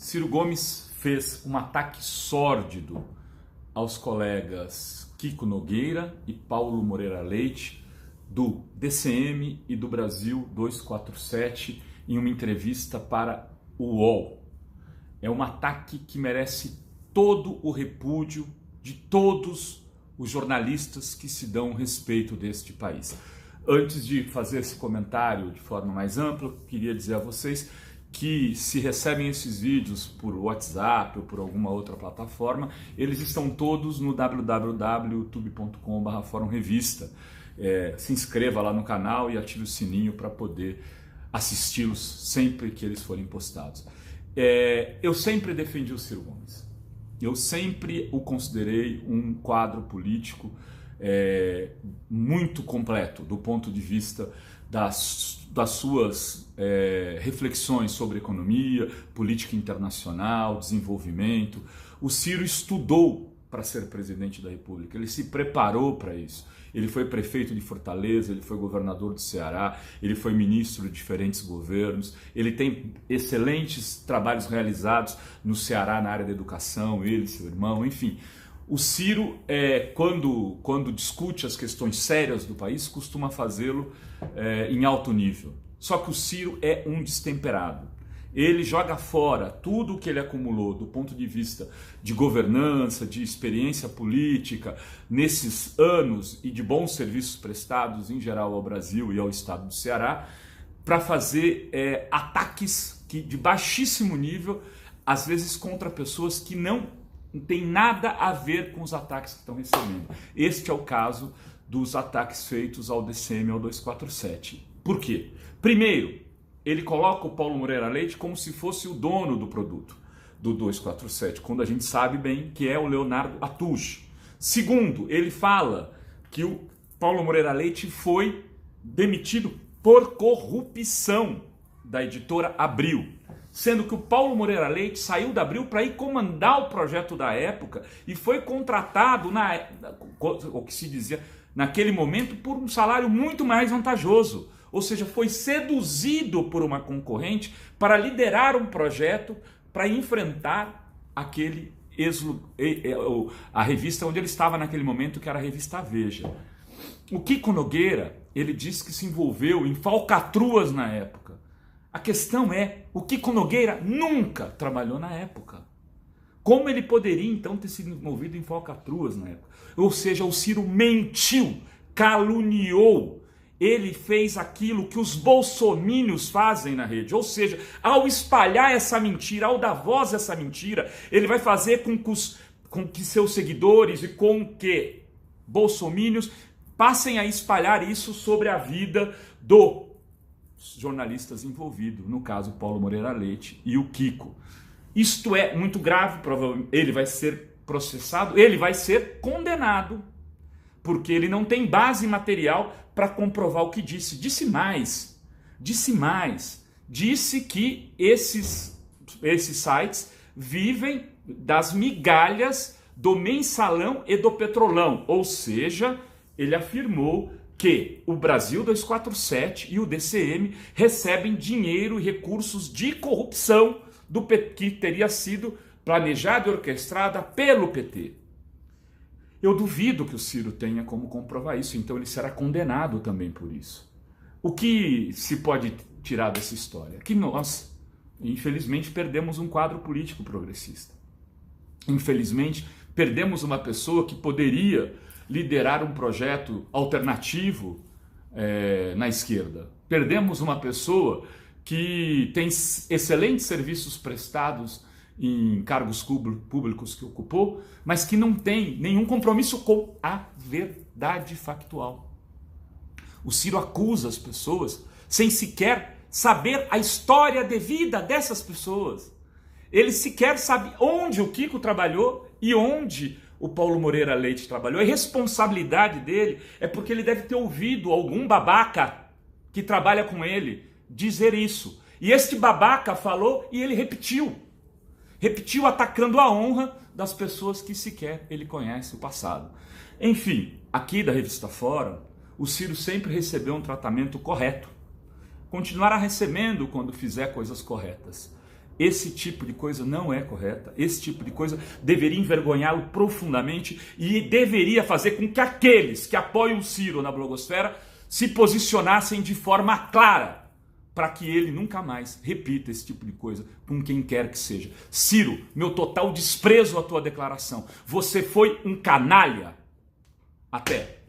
Ciro Gomes fez um ataque sórdido aos colegas Kiko Nogueira e Paulo Moreira Leite do DCM e do Brasil 247 em uma entrevista para o UOL. É um ataque que merece todo o repúdio de todos os jornalistas que se dão respeito deste país. Antes de fazer esse comentário de forma mais ampla, queria dizer a vocês que se recebem esses vídeos por WhatsApp ou por alguma outra plataforma, eles estão todos no www.youtube.com/Fórum Revista. Se inscreva lá no canal e ative o sininho para poder assisti-los sempre que eles forem postados. Eu sempre defendi o Ciro Gomes. Eu sempre o considerei um quadro político muito completo do ponto de vista das suas reflexões sobre economia, política internacional, desenvolvimento. O Ciro estudou para ser presidente da República, ele se preparou para isso. Ele foi prefeito de Fortaleza, ele foi governador do Ceará, ele foi ministro de diferentes governos, ele tem excelentes trabalhos realizados no Ceará na área da educação, ele, seu irmão, enfim. O Ciro, quando discute as questões sérias do país, costuma fazê-lo em alto nível. Só que o Ciro é um destemperado. Ele joga fora tudo o que ele acumulou do ponto de vista de governança, de experiência política, nesses anos e de bons serviços prestados em geral ao Brasil e ao estado do Ceará, para fazer ataques de baixíssimo nível, às vezes contra pessoas que não tem nada a ver com os ataques que estão recebendo. Este é o caso dos ataques feitos ao DCM e ao 247. Por quê? Primeiro, ele coloca o Paulo Moreira Leite como se fosse o dono do produto do 247, quando a gente sabe bem que é o Leonardo Atush. Segundo, ele fala que o Paulo Moreira Leite foi demitido por corrupção da editora Abril, sendo que o Paulo Moreira Leite saiu da Abril para ir comandar o projeto da época e foi contratado, o que se dizia naquele momento, por um salário muito mais vantajoso. Ou seja, foi seduzido por uma concorrente para liderar um projeto para enfrentar a revista onde ele estava naquele momento, que era a revista Veja. O Kiko Nogueira, ele disse que se envolveu em falcatruas na época. A questão é, o Kiko Nogueira nunca trabalhou na época. Como ele poderia então ter sido envolvido em falcatruas na época? Ou seja, o Ciro mentiu, caluniou. Ele fez aquilo que os bolsomínios fazem na rede. Ou seja, ao espalhar essa mentira, ao dar voz a essa mentira, ele vai fazer com que seus seguidores e com que bolsomínios passem a espalhar isso sobre a vida dos jornalistas envolvidos, no caso Paulo Moreira Leite e o Kiko. Isto é muito grave, provavelmente ele vai ser processado, ele vai ser condenado, porque ele não tem base material para comprovar o que disse. Disse mais, disse que esses sites vivem das migalhas do Mensalão e do Petrolão, ou seja, ele afirmou que o Brasil 247 e o DCM recebem dinheiro e recursos de corrupção que teria sido planejada e orquestrada pelo PT. Eu duvido que o Ciro tenha como comprovar isso, então ele será condenado também por isso. O que se pode tirar dessa história? Que nós, infelizmente, perdemos um quadro político progressista. Infelizmente, perdemos uma pessoa que poderia liderar um projeto alternativo na esquerda. Perdemos uma pessoa que tem excelentes serviços prestados em cargos públicos que ocupou, mas que não tem nenhum compromisso com a verdade factual. O Ciro acusa as pessoas sem sequer saber a história de vida dessas pessoas. Ele sequer sabe onde o Kiko trabalhou e onde o Paulo Moreira Leite trabalhou. A responsabilidade dele é porque ele deve ter ouvido algum babaca que trabalha com ele dizer isso. E este babaca falou e ele repetiu. Repetiu atacando a honra das pessoas que sequer ele conhece o passado. Enfim, aqui da revista Fórum, o Ciro sempre recebeu um tratamento correto. Continuará recebendo quando fizer coisas corretas. Esse tipo de coisa não é correta, esse tipo de coisa deveria envergonhá-lo profundamente e deveria fazer com que aqueles que apoiam o Ciro na blogosfera se posicionassem de forma clara, para que ele nunca mais repita esse tipo de coisa com quem quer que seja. Ciro, meu total desprezo à tua declaração. Você foi um canalha. Até.